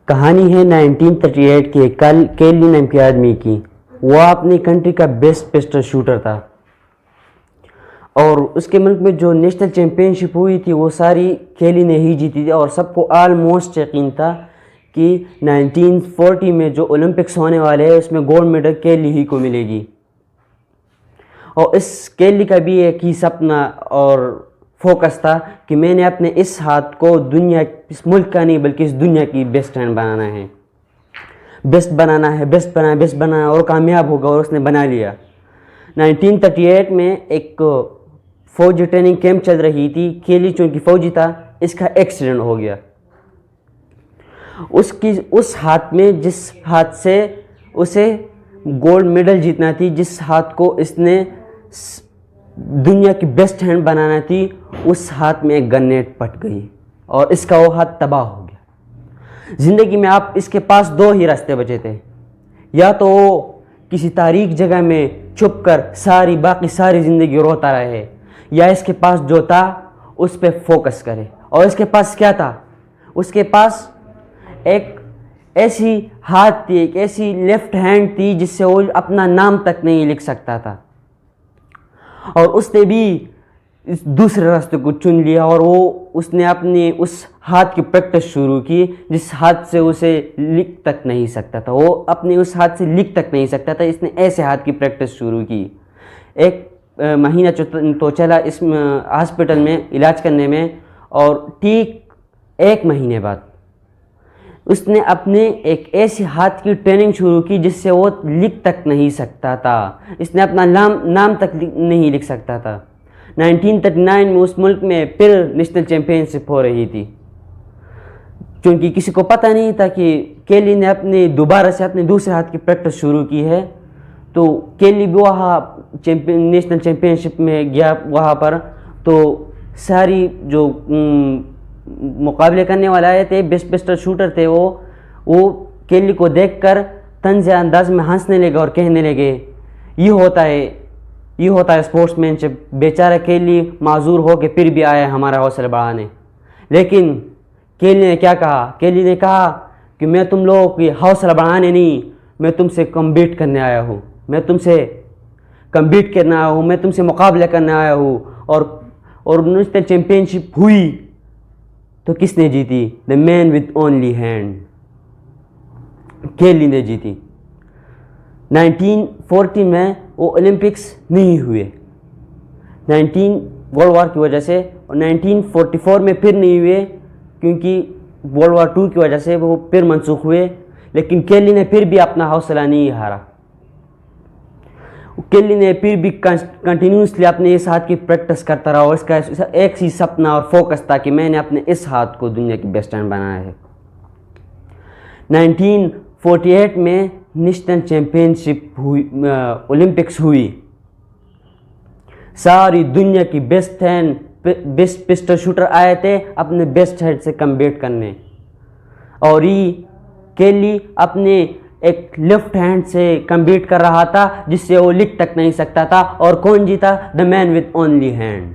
کہانی ہے 1938 کی کیلی نام کے آدمی کی۔ وہ اپنی کنٹری کا بیسٹ پسٹل شوٹر تھا، اور اس کے ملک میں جو نیشنل چیمپئن شپ ہوئی تھی وہ ساری کیلی نے ہی جیتی تھی، اور سب کو آلموسٹ یقین تھا کہ 1940 میں جو اولمپکس ہونے والے ہیں اس میں گولڈ میڈل کیلی ہی کو ملے گی۔ اور اس کیلی کا بھی ایک ہی سپنا اور فوکس تھا کہ میں نے اپنے اس ہاتھ کو دنیا، اس ملک کا نہیں بلکہ اس دنیا کی بیسٹ ہینڈ بنانا ہے، بیسٹ بنانا اور کامیاب ہوگا، اور اس نے بنا لیا۔ 1938 میں ایک فوجی ٹریننگ کیمپ چل رہی تھی، کیلی چونکہ فوجی تھا، اس کا ایکسیڈنٹ ہو گیا۔ اس ہاتھ میں جس ہاتھ سے اسے گولڈ میڈل جیتنا تھی، جس ہاتھ کو اس نے دنیا کی بیسٹ ہینڈ بنانا تھی، اس ہاتھ میں ایک گرینیڈ پٹ گئی اور اس کا وہ ہاتھ تباہ ہو گیا۔ زندگی میں اس کے پاس دو ہی راستے بچے تھے، یا تو وہ کسی تاریک جگہ میں چھپ کر باقی ساری زندگی روتا رہے، یا اس کے پاس جو تھا اس پہ فوکس کرے۔ اور اس کے پاس کیا تھا؟ اس کے پاس ایک ایسی ہاتھ تھی، ایک ایسی لیفٹ ہینڈ تھی جس سے وہ اپنا نام تک نہیں لکھ سکتا تھا، اور اس نے بھی اس دوسرے راستے کو چن لیا، اور اس نے اپنے اس ہاتھ کی پریکٹس شروع کی جس ہاتھ سے اسے لکھ تک نہیں سکتا تھا۔ وہ اپنے اس ہاتھ سے لکھ تک نہیں سکتا تھا، اس نے ایسے ہاتھ کی پریکٹس شروع کی۔ ایک مہینہ تو چلا اس ہاسپٹل میں علاج کرنے میں، اور ٹھیک ایک مہینے بعد اس نے اپنے ایک ایسی ہاتھ کی ٹریننگ شروع کی جس سے وہ لکھ تک نہیں سکتا تھا، اس نے اپنا نام تک نہیں لکھ سکتا تھا۔ 1939 میں اس ملک میں پھر نیشنل چیمپئن شپ ہو رہی تھی، چونکہ کسی کو پتہ نہیں تھا کہ کیلی نے دوبارہ سے اپنے دوسرے ہاتھ کی پریکٹس شروع کی ہے، تو کیلی بھی وہاں نیشنل چیمپئن شپ میں گیا۔ وہاں پر تو ساری جو مقابلے کرنے والے آئے تھے، بیسٹ پسٹل شوٹر تھے، وہ کیلی کو دیکھ کر طنز انداز میں ہنسنے لگے اور کہنے لگے، یہ ہوتا ہے اسپورٹس مین شپ، بیچارہ کیلی معذور ہو کے پھر بھی آیا ہمارا حوصلہ بڑھانے۔ لیکن کیلی نے کیا کہا؟ کیلی نے کہا کہ میں تم لوگوں کی حوصلہ بڑھانے نہیں، میں تم سے کمپیٹ کرنے آیا ہوں، میں تم سے مقابلہ کرنے آیا ہوں۔ اور نیشنل چیمپئن شپ ہوئی تو کس نے جیتی؟ دا مین وتھ اونلی ہینڈ، کیلی نے جیتی۔ 1940 میں وہ اولمپکس نہیں ہوئے، ورلڈ وار کی وجہ سے، اور 1944 میں پھر نہیں ہوئے کیونکہ ورلڈ وار 2 کی وجہ سے وہ پھر منسوخ ہوئے۔ لیکن کیلی نے پھر بھی اپنا حوصلہ نہیں ہارا، کیلی نے پھر بھی کنٹینیوسلی اپنے اس ہاتھ کی پریکٹس کرتا رہا، اور اس کا ایک ہی سپنا اور فوکس تھا کہ میں نے اپنے اس ہاتھ کو دنیا کی بیسٹ ہینڈ بنایا ہے۔ 1948 میں نیشنل چیمپئن شپ اولمپکس ہوئی، ساری دنیا کی بیسٹ پسٹل شوٹر آئے تھے اپنے بیسٹ ہینڈ سے کمپیٹ کرنے، اور یہ کیلی اپنے ایک لیفٹ ہینڈ سے کمپیٹ کر رہا تھا جس سے وہ لکھ تک نہیں سکتا تھا، اور کون جیتا؟ دا مین وتھ اونلی ہینڈ۔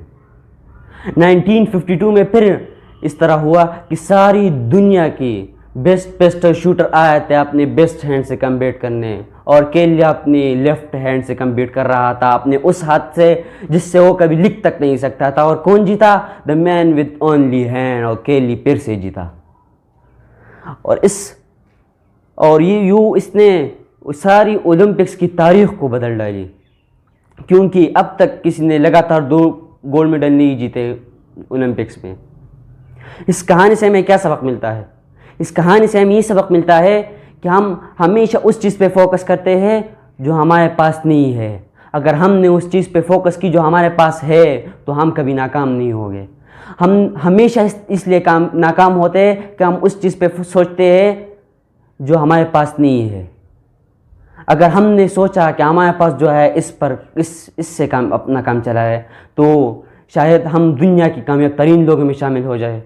1952 میں پھر اس طرح ہوا کہ ساری دنیا کی بیسٹ پسٹل شوٹر آئے تھے اپنے بیسٹ ہینڈ سے کمپیٹ کرنے، اور کیلی اپنی لیفٹ ہینڈ سے کمپیٹ کر رہا تھا اپنے اس ہاتھ سے جس سے وہ کبھی لکھ تک نہیں سکتا تھا، اور کون جیتا؟ دا مین وتھ اونلی ہینڈ، اور کیلی پھر سے جیتا۔ اور اس نے ساری اولمپکس کی تاریخ کو بدل ڈالی، کیونکہ اب تک کسی نے لگاتار 2 گولڈ میڈل نہیں جیتے اولمپکس میں۔ اس کہانی سے ہمیں کیا سبق ملتا ہے؟ اس کہانی سے ہمیں یہ سبق ملتا ہے کہ ہم ہمیشہ اس چیز پہ فوکس کرتے ہیں جو ہمارے پاس نہیں ہے۔ اگر ہم نے اس چیز پہ فوکس کی جو ہمارے پاس ہے تو ہم کبھی ناکام نہیں ہوں گے۔ ہم ہمیشہ اس لیے ناکام ہوتے ہیں کہ ہم اس چیز پہ سوچتے ہیں جو ہمارے پاس نہیں ہے۔ اگر ہم نے سوچا کہ ہمارے پاس جو ہے اس سے اپنا کام چلا ہے، تو شاید ہم دنیا کی کامیاب ترین لوگوں میں شامل ہو جائے۔